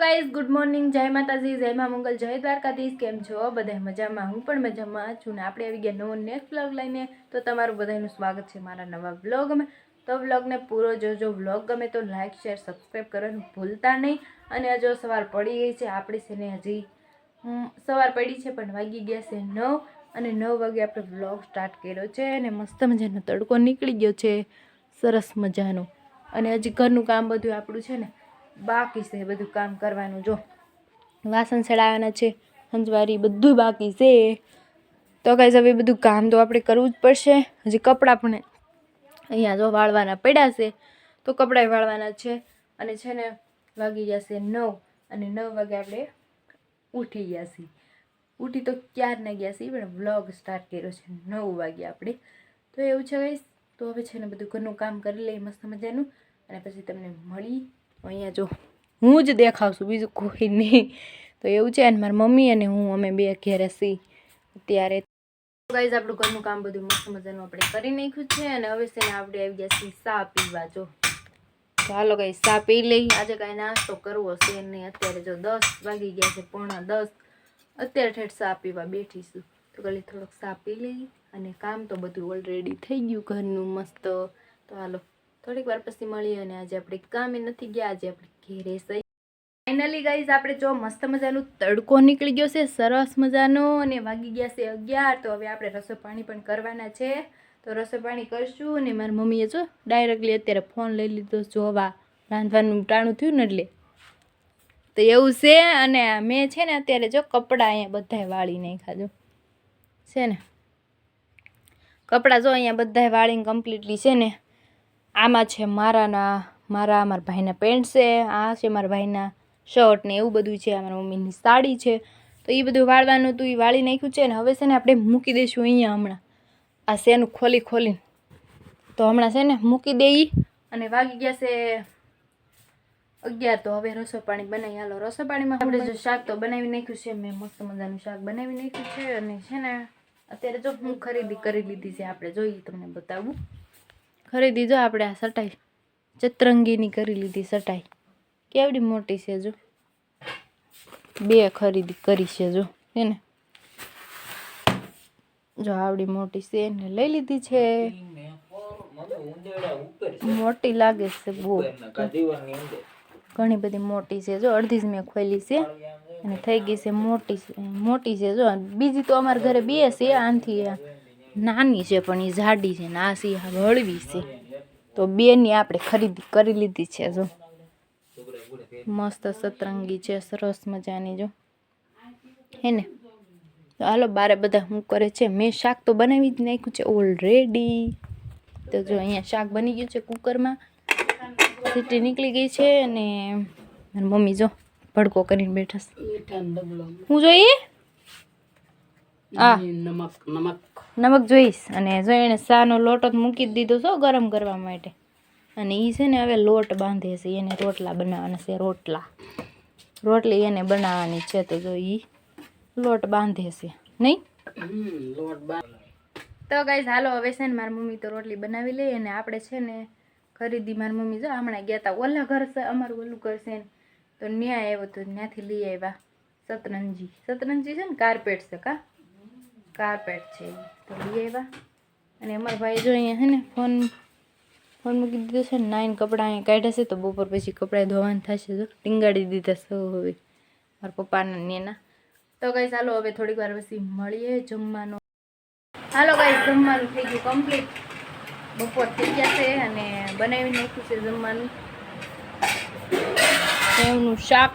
Guys good morning, જય માતાજી, જય મા મંગલ, જય દ્વારકાધીશ. કેમ છો બધા? મજામાં? હું પણ મજામાં છું ને આપણે આવી ગયા નવો નેક્સ્ટ વ્લોગ લઈને. તો તમારું બધાનું સ્વાગત છે મારા નવા વ્લોગમાં. તો વ્લોગને પૂરો જોજો. વ્લોગ ગમે તો લાઇક શેર સબસ્ક્રાઈબ કરવાનું ભૂલતા નહીં. અને હજુ સવાર પડી ગઈ છે આપણી છે ને, હજી સવાર પડી છે પણ વાગી ગયા છે 9 અને 9 વાગે આપણે વ્લોગ સ્ટાર્ટ કર્યો છે. અને મસ્ત મજાનો તડકો નીકળી ગયો છે, સરસ મજાનો. અને હજી ઘરનું કામ બધું આપણું છે ને બાકી છે, બધું કામ કરવાનું. જો વાસણ ચડાવવાના છે, સંજવારી બધું બાકી છે. તો ગાઈઝ હવે બધું કામ તો આપણે કરવું જ પડશે. હજી કપડાં પણ અહીંયા જો વાળવાના પડ્યા છે, તો કપડાં વાળવાના છે. અને છે ને વાગી જશે 9 અને 9 વાગે આપણે ઉઠી ગયા છીએ. ઉઠી તો ક્યારના ગયા છીએ પણ વ્લોગ સ્ટાર્ટ કર્યો છે 9 વાગે આપણે. તો એવું છે ગાઈઝ. તો હવે છે ને બધું ઘરનું કામ કરી લઈએ મસ્ત મજાનું અને પછી તમને મળી. અહીંયા જો હું જ દેખાવશું, બીજું કોઈ નહીં. તો એવું છે. અને મારી મમ્મી અને હું અમે બે ઘેરે છીએ અત્યારે. ગાઈઝ આપણું ઘરનું કામ બધું મસ્ત મજાનું આપણે કરી નાખ્યું છે. અને હવે છે ને આપણે આવી ગયા છીએ ચા પીવા. જો ચાલો ગાઈઝ ચા પી લઈ. આજે કાંઈ નાસ્તો કરવો છે નહીં. અત્યારે જો 10 વાગી ગયા છે, 9:45. અત્યારે ઠેઠ ચા પીવા બેઠીશું. તો ખાલી થોડોક ચા પી લઈ. અને કામ તો બધું ઓલરેડી થઈ ગયું ઘરનું મસ્ત. તો હાલો થોડીક વાર પછી મળીએ. અને આજે આપણે કામે નથી ગયા, આજે આપણે ઘેરે સહી. ફાઇનલી ગાઈઝ આપણે જો મસ્ત મજાનું તડકો નીકળી ગયો છે, સરસ મજાનો. અને વાગી ગયા છે 11. તો હવે આપણે રસોઈ પાણી પણ કરવાના છે. તો રસોઈ પાણી કરશું. અને મારી મમ્મીએ જો ડાયરેક્ટલી અત્યારે ફોન લઈ લીધો જોવા, રાંધવાનું ટાણું થયું ને એટલે. તો એવું છે. અને મેં છે ને અત્યારે જો કપડાં અહીંયા બધાય વાળી નાખ્યા. જો છે ને કપડાં જો અહીંયા બધાય વાળીને કમ્પ્લીટલી છે ને. આમાં છે મારા ભાઈના પેન્ટ છે, આ છે મારા ભાઈના શર્ટ ને એવું બધું છે. મારા મમ્મીની સાડી છે. તો એ બધું વાળવાનું હતું, એ વાળી નાખ્યું છે. ને હવે છે ને આપણે મૂકી દઈશું અહીંયા હમણાં આ શેનું ખોલીને. તો હમણાં છે ને મૂકી દઈ. અને વાગી ગયા છે 11. તો હવે રસોઈ પાણી બનાવી. હાલો રસોઈ પાણીમાં આપણે જો શાક તો બનાવી નાખ્યું છે. મેં મસ્ત મજાનું શાક બનાવી નાખ્યું છે. અને છે ને અત્યારે જો હું ખરીદી કરી લીધી છે. આપણે જોઈએ તમને બતાવું. ખરીદી જો આપણે આ સટાઈ ચતરંગીની કરી લીધી. સટાઈ કેવડી મોટી છે, જો 2 ખરીદી કરી છે. જો એને જો આવડી મોટી છે એને લઈ લીધી છે. મોટી લાગે છે બહુ, ઘણી બધી મોટી છે. જો અડધી જ મેં ખોલી છે અને થઈ ગઈ છે મોટી છે. જો બીજી તો અમારા ઘરે 2 છે, આનથી નાની છે પણ એ જાડી છે ને આ છે હળવી છે. તો 2ની આપણે ખરીદી કરી લીધી છે. જો મસ્ત સતરંગી છે, સરસ મજાની. જો હે ને. તો હાલો બારે બધા શું કરે છે. મેં શાક તો બનાવી જ નાખ્યું છે ઓલરેડી. તો જો અહીંયા શાક બની ગયું છે કુકરમાં, સીટી નીકળી ગઈ છે. અને મારી મમ્મી જો ભડકો કરીને બેઠા છે. હું જોઈએ નમક જોઈશ. અને જો એને શાનો લોટો મૂકી દીધો છો ગરમ કરવા માટે. અને એ છે ને હવે લોટ બાંધે છે. એને રોટલા બનાવવાના છે. રોટલી એને બનાવવાની છે. તો જો એ લોટ બાંધે છે નહીં. તો ગાઈઝ હાલો હવે છે ને મારી મમ્મી તો રોટલી બનાવી લે. અને આપણે છે ને ખરીદી મારી મમ્મી જો હમણાં ગયા હતા ઓલા ઘર છે, અમારું ઓલું ઘર છે ને. તો ન્યાય આવ્યો તો ત્યાંથી લઈ આવ્યા સતરંજી છે ને, કાર્પેટ છે કાર્પેટ છે. તો લઈ આવ્યા. અને અમારા ભાઈ જો અહીંયા છે ને ફોન મૂકી દીધો છે ને. 9 કપડાં અહીંયા કાઢ્યા છે. તો બપોર પછી કપડાં ધોવાના થશે. જો ટીંગાડી દીધા છે હવે મારા પપ્પાના નેના. તો ગાઈસ હાલો હવે થોડીક વાર પછી મળીએ જમવાનું. હાલો ગાઈસ જમવાનું થઈ ગયું કમ્પ્લીટ. બપોર થઈ ગયા છે અને બનાવી નાખ્યું છે જમવાનું. સેવનું શાક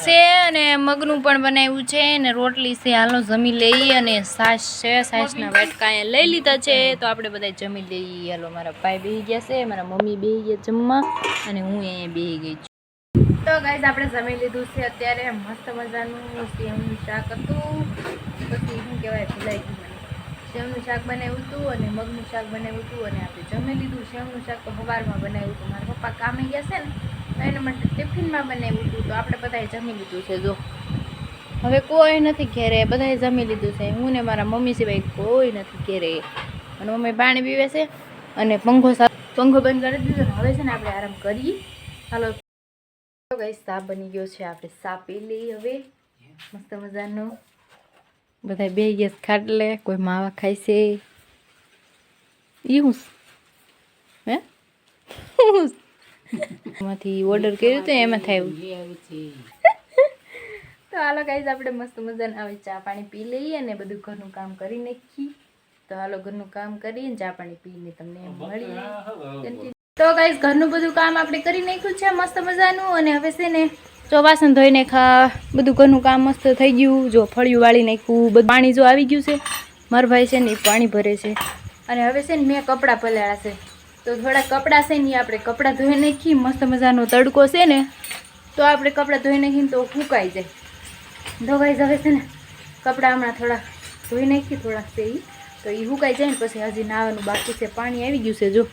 છે, અને મગનું પણ બનાવ્યું છે. અને રોટલી છે. હાલો જમી લઈ. અને છાશ છે, છાશના વાટકા અહીંયા લઈ લીધા છે. તો આપણે બધા જમી લઈએ. હાલો મારા ભાઈ બેસી ગયા છે, મારા મમ્મી બેસી ગયા જમવા અને હું અહીંયા બેસી ગઈ છું. તો ગાઈસ આપણે જમી લીધું છે અત્યારે. મસ્ત મજાનું સેવનું શાક હતું. પછી શું કહેવાય ભૂલાઈ ગયું મને. સેવનું શાક બનાવ્યું હતું અને મગનું શાક બનાવ્યું હતું. અને આપણે જમી લીધું. સેવનું શાક તો સવારમાં બનાવ્યું હતું. મારા પપ્પા કામે ગયા છે ને તો એના માટે ટિફિનમાં બનાવ્યું હતું. તો આપણે બધાએ જમી લીધું છે. જો હવે કોઈ નથી ઘેરે, બધાએ જમી લીધું છે. હું ને મારા મમ્મી સિવાય કોઈ નથી ઘેરે. અને મમ્મી પાણી પીવે છે અને પંખો બંધ કરી દીધો. હવે છે ને આપણે આરામ કરીએ. હાલો તો ગાઈસ સા બની ગયો છે, આપણે સા પી લઈએ હવે મસ્ત મજાનો. બધા બે ગેસ ખાટલે, કોઈ માવા ખાય છે. ઈ હે એમાંથી ઓર્ડર કર્યું તો એમાં થાય. તો હાલો ગાઈસ આપણે મસ્ત મજાના હવે ચા પાણી પી લઈએ અને બધું ઘરનું કામ કરી નાખીએ. તો હાલો ઘરનું કામ કરીને ચા પાણી પીને તમને મળીએ. તો ગાઈસ ઘરનું બધું કામ આપણે કરી નાખ્યું છે મસ્ત મજાનું. અને હવે છે ને જો વાસણ ધોઈને બધું ઘરનું કામ મસ્ત થઈ ગયું. જો ફળિયું વાળી નાખ્યું, બધું પાણી જો આવી ગયું છે. મારો ભાઈ છે ને એ પાણી ભરે છે. અને હવે છે ને મેં કપડાં પલાળ્યા છે, તો થોડા કપડાં છે ને આપણે કપડાં ધોઈ નાખી. મસ્ત મજાનો તડકો છે ને, તો આપણે કપડાં ધોઈ નાખીને તો સુકાઈ જાય. તો ગાઈસ હવે છે ને કપડાં હમણાં થોડા ધોઈ નાખી, થોડાક છે એ તો એ સુકાઈ જાય ને પછી હજી નાવાનું બાકી છે. પાણી આવી ગયું છે જો,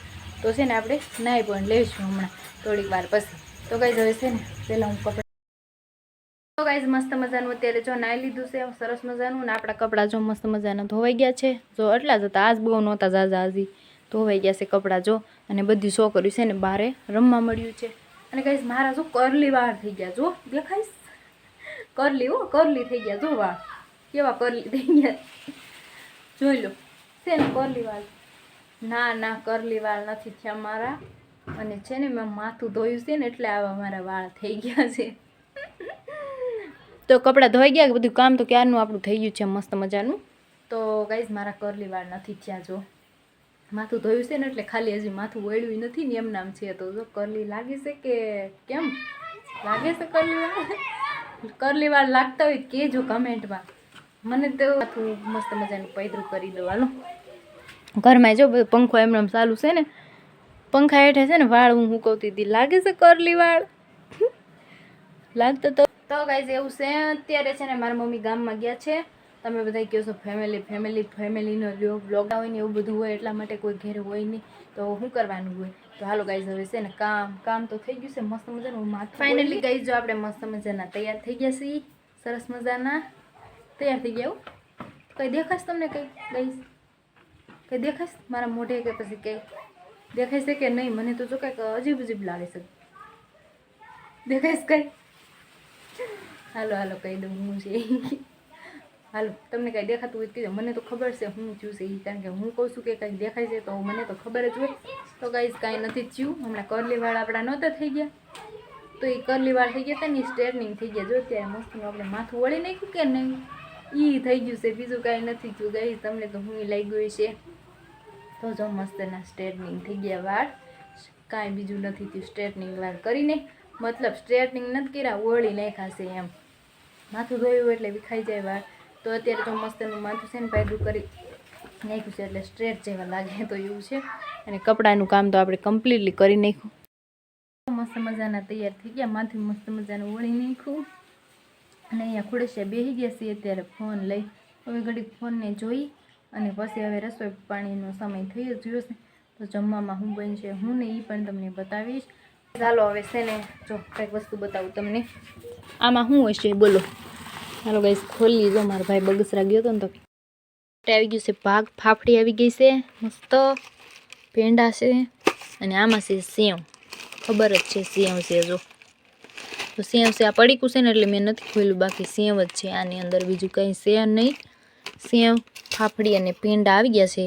તો છે ને આપણે નાહી પણ લઈશું હમણાં થોડીક વાર પછી. તો ગાઈસ હવે છે ને પહેલાં હું કપડાં, તો ગાઈસ મસ્ત મજાનું અત્યારે જો નાહી લીધું છે સરસ મજાનું. ને આપણા કપડાં જો મસ્ત મજાના ધોવાઈ ગયા છે. જો એટલા જ હતા, આજ બહુ નહોતા ઝાઝા, હજી ધોવાઈ ગયા છે કપડાં જો. અને બધી છોકરીઓ છે ને બહારે રમવા મળ્યું છે. અને ગાઈસ મારા જો કરલી વાળ થઈ ગયા, જો દેખાઈશ કરલી, હો કરલી થઈ ગયા. જો વાળ કેવા કરલી થઈ ગયા જોઈ લો. છે ને કરલી વાળ? ના કરલી વાળ નથી થયા મારા. અને છે ને મેં માથું ધોયું છે ને એટલે આવા મારા વાળ થઈ ગયા છે. તો કપડાં ધોઈ ગયા, બધું કામ તો ક્યારનું આપણું થઈ ગયું છે મસ્ત મજાનું. તો ગાઈસ મારા કરલી વાળ નથી થયા. જો માથું ધોયું છે ને એટલે ખાલી હજી માથું વળ્યું નથી ને એમ નામ છે. તો જો કરલી લાગે છે કે કેમ લાગે છે કરલી વાળ? કરલી વાળ લાગતા હોય કહેજો કમેન્ટમાં. મને તો માથું મસ્ત મજાનું પૈદરું કરી દો હાલો. ઘરમાં જો બધું પંખો એમ ચાલુ છે ને, પંખા હેઠે છે ને વાળ હું સુકવતી હતી. લાગે છે કરલી વાળ? લાગતો તો ગાઈસ એવું છે. અત્યારે છે ને મારા મમ્મી ગામમાં ગયા છે. તમે બધા કહો છો ફેમિલીનો બ્લોગ હોય ને એવું બધું હોય, એટલા માટે કોઈ ઘેર હોય નહીં તો શું કરવાનું હોય. તો હાલો ગાઈસ હવે છે ને કામ તો થઈ ગયું છે મસ્ત મજાનું. માથું ફાઇનલી ગાઈસ જો આપણે મસ્ત મજાના તૈયાર થઈ ગયા છીએ. સરસ મજાના તૈયાર થઈ ગયા. કંઈ દેખાશ તમને? કંઈ ગાઈસ કંઈ દેખાશ મારા મોઢે કે પછી કંઈ દેખાય છે કે નહીં? મને તો જો કંઈક અજીબ લાગે છે. દેખાઈશ કંઈ? હાલો કહી દઉં હું છે. હાલો તમને કાંઈ દેખાતું હોય કીધું, મને તો ખબર છે હું થયું છે એ. કારણ કે હું કહું છું કે કંઈક દેખાય છે તો મને તો ખબર જ હોય. તો ગાઈસ કાંઈ નથી થયું. હમણાં કરલી વાળ આપણા નહોતા થઈ ગયા, તો એ કરલી વાળ થઈ ગયા હતા ને સ્ટ્રેટનિંગ થઈ ગયા. જો ત્યારે મસ્તનું આપણે માથું વળી નાખ્યું કે નહીં, એ થઈ ગયું છે. બીજું કાંઈ નથી થયું ગાઈસ. તમને તો હું લાગ્યું છે. તો જો મસ્તના સ્ટ્રેટનિંગ થઈ ગયા વાળ, કાંઈ બીજું નથી થયું. સ્ટ્રેટનિંગ વાળ કરીને મતલબ સ્ટ્રેટનિંગ નથી કર્યા, વળી નાખ્યા છે એમ. માથું ધોયું એટલે વિખાઈ જાય વાળ. તો અત્યારે તો મસ્તનું માથું છે ને પાયદું કરી નાખ્યું છે એટલે સ્ટ્રેટ જેવા લાગે તો એવું છે. અને કપડાનું કામ તો આપણે કમ્પ્લીટલી કરી નાખ્યું. મસ્ત મજાના તૈયાર થઈ ગયા, માથું મસ્ત મજાનું વળી નાખ્યું. અને અહીંયા ખુડેશિયા બેસી ગયા છીએ અત્યારે ફોન લઈ. હવે ઘડીક ફોનને જોઈ અને પછી હવે રસોઈ પાણીનો સમય થઈ જ ગયો છે. તો જમવામાં શું બનશે હું ને એ પણ તમને બતાવીશ. ચાલો હવે છે ને જો કંઈક વસ્તુ બતાવું તમને. આમાં શું હશે બોલો? હાલો ગાઈસ ખોલી. જો મારો ભાઈ બગસરા ગયો હતો ને તો આવી ગયું છે ભાગ. ફાફડી આવી ગઈ છે મસ્ત, પેંડા છે અને આમાં છે સેવ. ખબર જ છે સેવ છે. જો તો સેવ છે. આ પડીકું છે ને એટલે મેં નથી ખોલ્યું, બાકી સેવ જ છે આની અંદર, બીજું કંઈ છે નહીં. સેવ ફાફડી અને પેંડા આવી ગયા છે.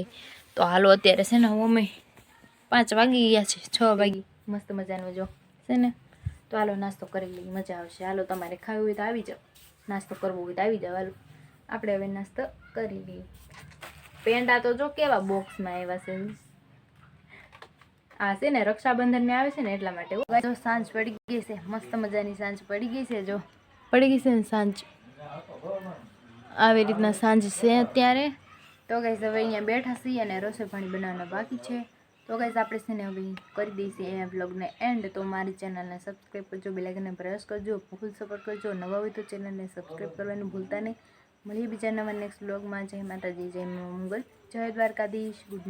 તો હાલો અત્યારે છે ને અમે 5 વાગી ગયા છે, 6 વાગી મસ્ત મજાનું જો છે ને. તો હાલો નાસ્તો કરી લઈએ, મજા આવશે. હાલો તમારે ખાવું હોય તો આવી જાઓ, નાસ્તો કરવો હોય તો આવી જાઓ. હાલો આપણે હવે નાસ્તો કરી લઈએ. પેંડા તો જો કેવા બોક્સમાં આવ્યા છે. આ છે ને રક્ષાબંધન આવે છે ને એટલા માટે. જો સાંજ પડી ગઈ છે, મસ્ત મજાની સાંજ પડી ગઈ છે. જો પડી ગઈ છે ને સાંજ, આવી રીતના સાંજ છે અત્યારે. તો ગાઈસ હવે અહીંયા બેઠા છીએ અને રસોઈ પાણી બનાવવાના બાકી છે. તો ગાઈસ આપણે છે ને હવે કરી દઈશું અહીંયા વ્લોગને એન્ડ. તો મારી ચેનલને સબસ્ક્રાઈબ કરજો, બેલ આઇકનને પ્રેસ કરજો, ફૂલ સપોર્ટ કરજો. નવા હોય તો ચેનલને સબસ્ક્રાઈબ કરવાનું ભૂલતા નહીં. મળીએ બીજા નવા નેક્સ્ટ વ્લોગમાં. જય માતાજી, જય મંગલ, જય દ્વારકાધીશ. ગુડ